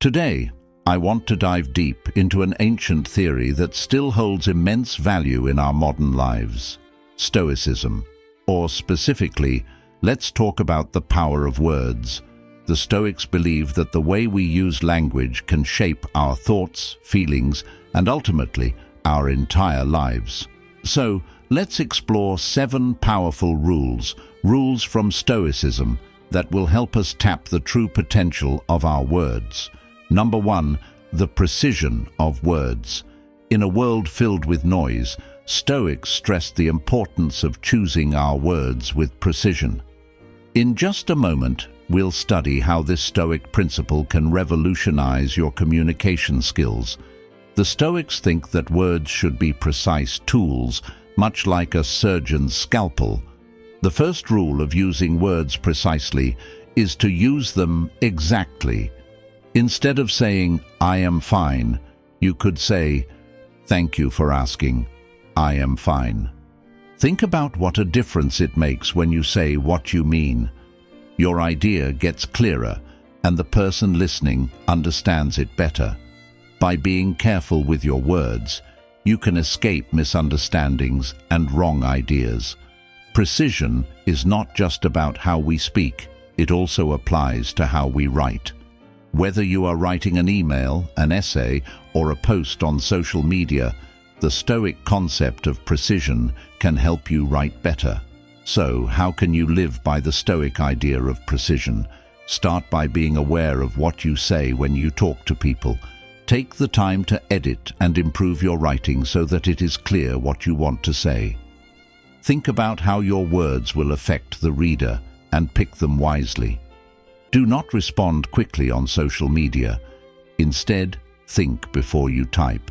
Today, I want to dive deep into an ancient theory that still holds immense value in our modern lives: Stoicism. Or specifically, let's talk about the power of words. The Stoics believe that the way we use language can shape our thoughts, feelings, and ultimately our entire lives. So, let's explore 7 powerful rules from Stoicism that will help us tap the true potential of our words. Number 1, the precision of words. In a world filled with noise, Stoics stressed the importance of choosing our words with precision. In just a moment, we'll study how this Stoic principle can revolutionize your communication skills. The Stoics think that words should be precise tools, much like a surgeon's scalpel. The first rule of using words precisely is to use them exactly. Instead of saying, "I am fine," you could say, "Thank you for asking. I am fine." Think about what a difference it makes when you say what you mean. Your idea gets clearer, and the person listening understands it better. By being careful with your words, you can escape misunderstandings and wrong ideas. Precision is not just about how we speak, it also applies to how we write. Whether you are writing an email, an essay, or a post on social media, the Stoic concept of precision can help you write better. So, how can you live by the Stoic idea of precision? Start by being aware of what you say when you talk to people. Take the time to edit and improve your writing so that it is clear what you want to say. Think about how your words will affect the reader and pick them wisely. Do not respond quickly on social media. Instead, think before you type.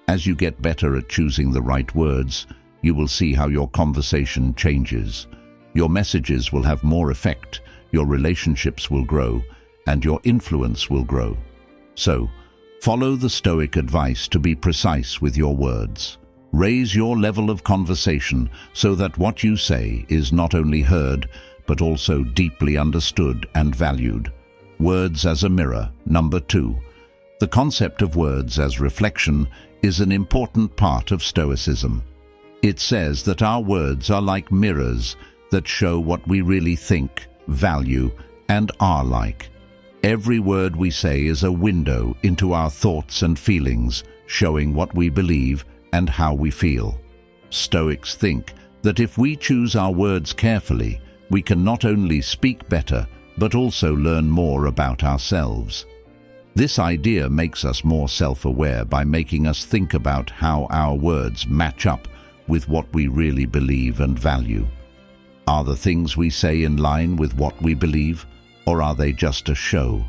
As you get better at choosing the right words, you will see how your conversation changes. Your messages will have more effect, your relationships will grow, and your influence will grow. So, follow the Stoic advice to be precise with your words. Raise your level of conversation so that what you say is not only heard, but also deeply understood and valued. Words as a mirror. Number 2. The concept of words as reflection is an important part of Stoicism. It says that our words are like mirrors that show what we really think, value, and are like. Every word we say is a window into our thoughts and feelings, showing what we believe and how we feel. Stoics think that if we choose our words carefully, we can not only speak better, but also learn more about ourselves. This idea makes us more self-aware by making us think about how our words match up with what we really believe and value. Are the things we say in line with what we believe, or are they just a show?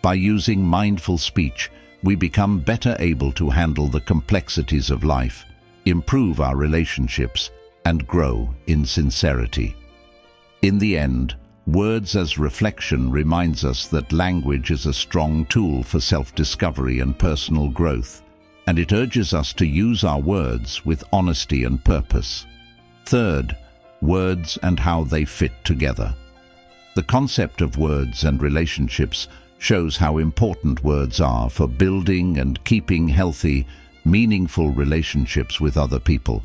By using mindful speech, we become better able to handle the complexities of life, improve our relationships, and grow in sincerity. In the end, words as reflection reminds us that language is a strong tool for self-discovery and personal growth, and it urges us to use our words with honesty and purpose. Third, words and how they fit together. The concept of words and relationships shows how important words are for building and keeping healthy, meaningful relationships with other people.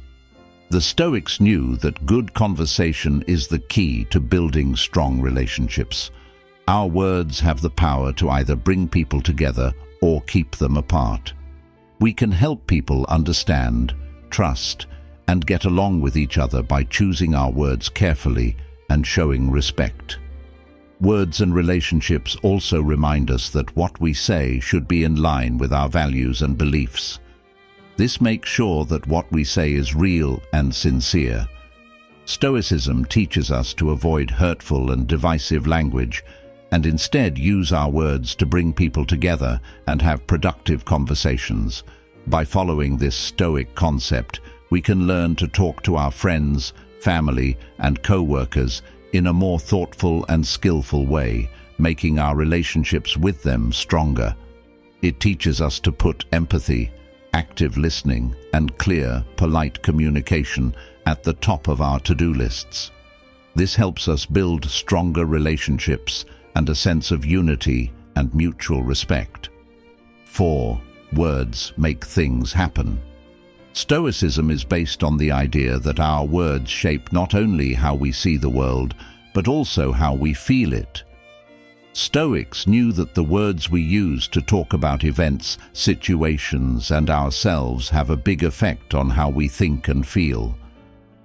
The Stoics knew that good conversation is the key to building strong relationships. Our words have the power to either bring people together or keep them apart. We can help people understand, trust, and get along with each other by choosing our words carefully and showing respect. Words and relationships also remind us that what we say should be in line with our values and beliefs. This makes sure that what we say is real and sincere. Stoicism teaches us to avoid hurtful and divisive language and instead use our words to bring people together and have productive conversations. By following this Stoic concept, we can learn to talk to our friends, family, and co-workers in a more thoughtful and skillful way, making our relationships with them stronger. It teaches us to put empathy, active listening, and clear, polite communication at the top of our to-do lists. This helps us build stronger relationships and a sense of unity and mutual respect. 4. Words make things happen. Stoicism is based on the idea that our words shape not only how we see the world, but also how we feel it. Stoics knew that the words we use to talk about events, situations, and ourselves have a big effect on how we think and feel.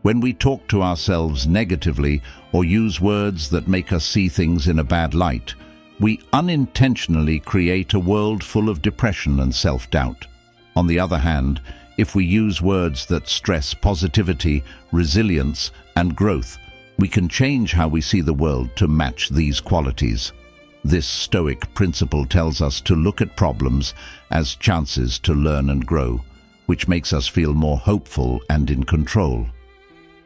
When we talk to ourselves negatively or use words that make us see things in a bad light, we unintentionally create a world full of depression and self-doubt. On the other hand, if we use words that stress positivity, resilience, and growth, we can change how we see the world to match these qualities. This Stoic principle tells us to look at problems as chances to learn and grow, which makes us feel more hopeful and in control.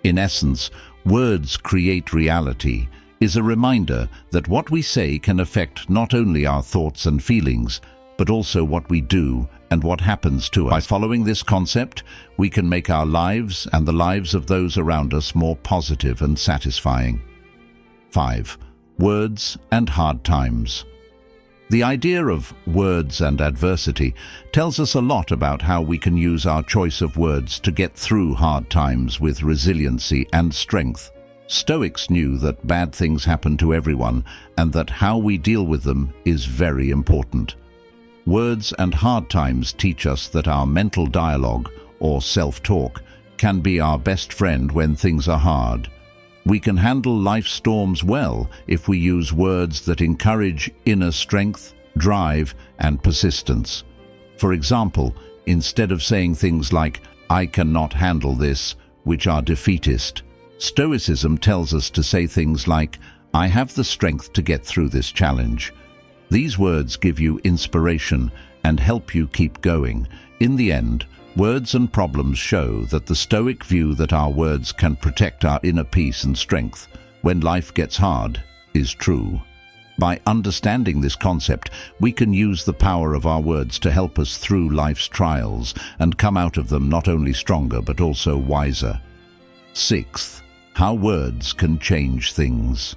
In essence, words create reality is a reminder that what we say can affect not only our thoughts and feelings, but also what we do and what happens to us. By following this concept, we can make our lives and the lives of those around us more positive and satisfying. 5. Words and hard times. The idea of words and adversity tells us a lot about how we can use our choice of words to get through hard times with resiliency and strength. Stoics knew that bad things happen to everyone and that how we deal with them is very important. Words and hard times teach us that our mental dialogue, or self-talk, can be our best friend when things are hard. We can handle life's storms well if we use words that encourage inner strength, drive, and persistence. For example, instead of saying things like, "I cannot handle this," which are defeatist, Stoicism tells us to say things like, "I have the strength to get through this challenge." These words give you inspiration and help you keep going. In the end, words and problems show that the Stoic view that our words can protect our inner peace and strength when life gets hard is true. By understanding this concept, we can use the power of our words to help us through life's trials and come out of them not only stronger but also wiser. 6. How words can change things.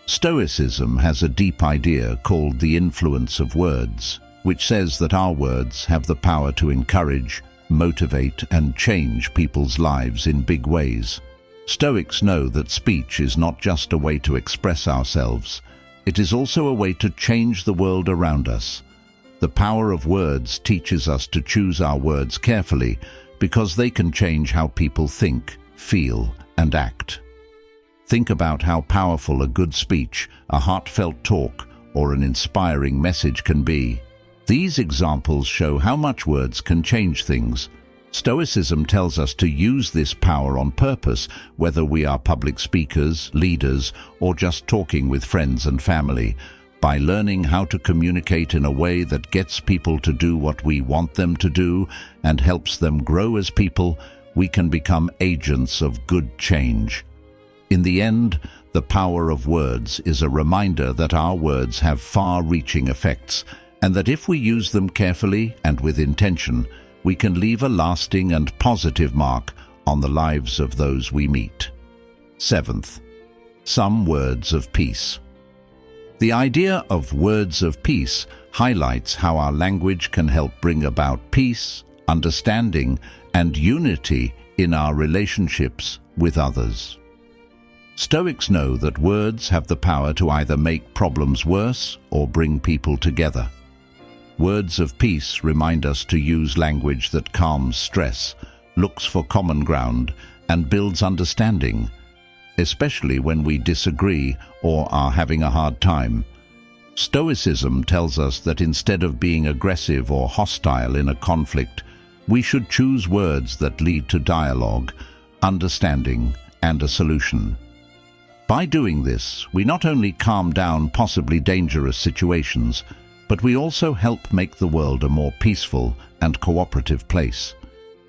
Stoicism has a deep idea called the influence of words, which says that our words have the power to encourage, motivate, and change people's lives in big ways. Stoics know that speech is not just a way to express ourselves, it is also a way to change the world around us. The power of words teaches us to choose our words carefully because they can change how people think, feel, and act. Think about how powerful a good speech, a heartfelt talk, or an inspiring message can be. These examples show how much words can change things. Stoicism tells us to use this power on purpose, whether we are public speakers, leaders, or just talking with friends and family. By learning how to communicate in a way that gets people to do what we want them to do and helps them grow as people, we can become agents of good change. In the end, the power of words is a reminder that our words have far-reaching effects, and that if we use them carefully and with intention, we can leave a lasting and positive mark on the lives of those we meet. 7th, some words of peace. The idea of words of peace highlights how our language can help bring about peace, understanding, and unity in our relationships with others. Stoics know that words have the power to either make problems worse or bring people together. Words of peace remind us to use language that calms stress, looks for common ground, and builds understanding, especially when we disagree or are having a hard time. Stoicism tells us that instead of being aggressive or hostile in a conflict, we should choose words that lead to dialogue, understanding, and a solution. By doing this, we not only calm down possibly dangerous situations, but we also help make the world a more peaceful and cooperative place.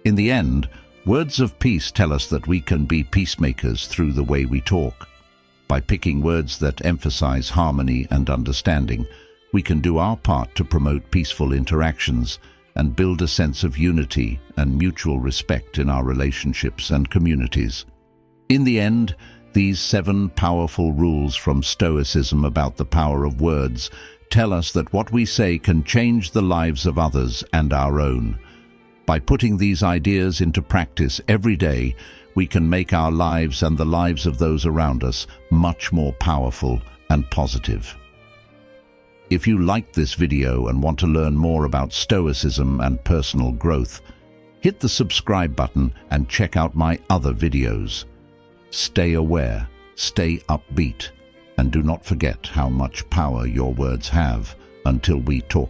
In the end, words of peace tell us that we can be peacemakers through the way we talk. By picking words that emphasize harmony and understanding, we can do our part to promote peaceful interactions and build a sense of unity and mutual respect in our relationships and communities. In the end, these 7 powerful rules from Stoicism about the power of words tell us that what we say can change the lives of others and our own. By putting these ideas into practice every day, we can make our lives and the lives of those around us much more powerful and positive. If you liked this video and want to learn more about Stoicism and personal growth, hit the subscribe button and check out my other videos. Stay aware, stay upbeat, and do not forget how much power your words have. Until we talk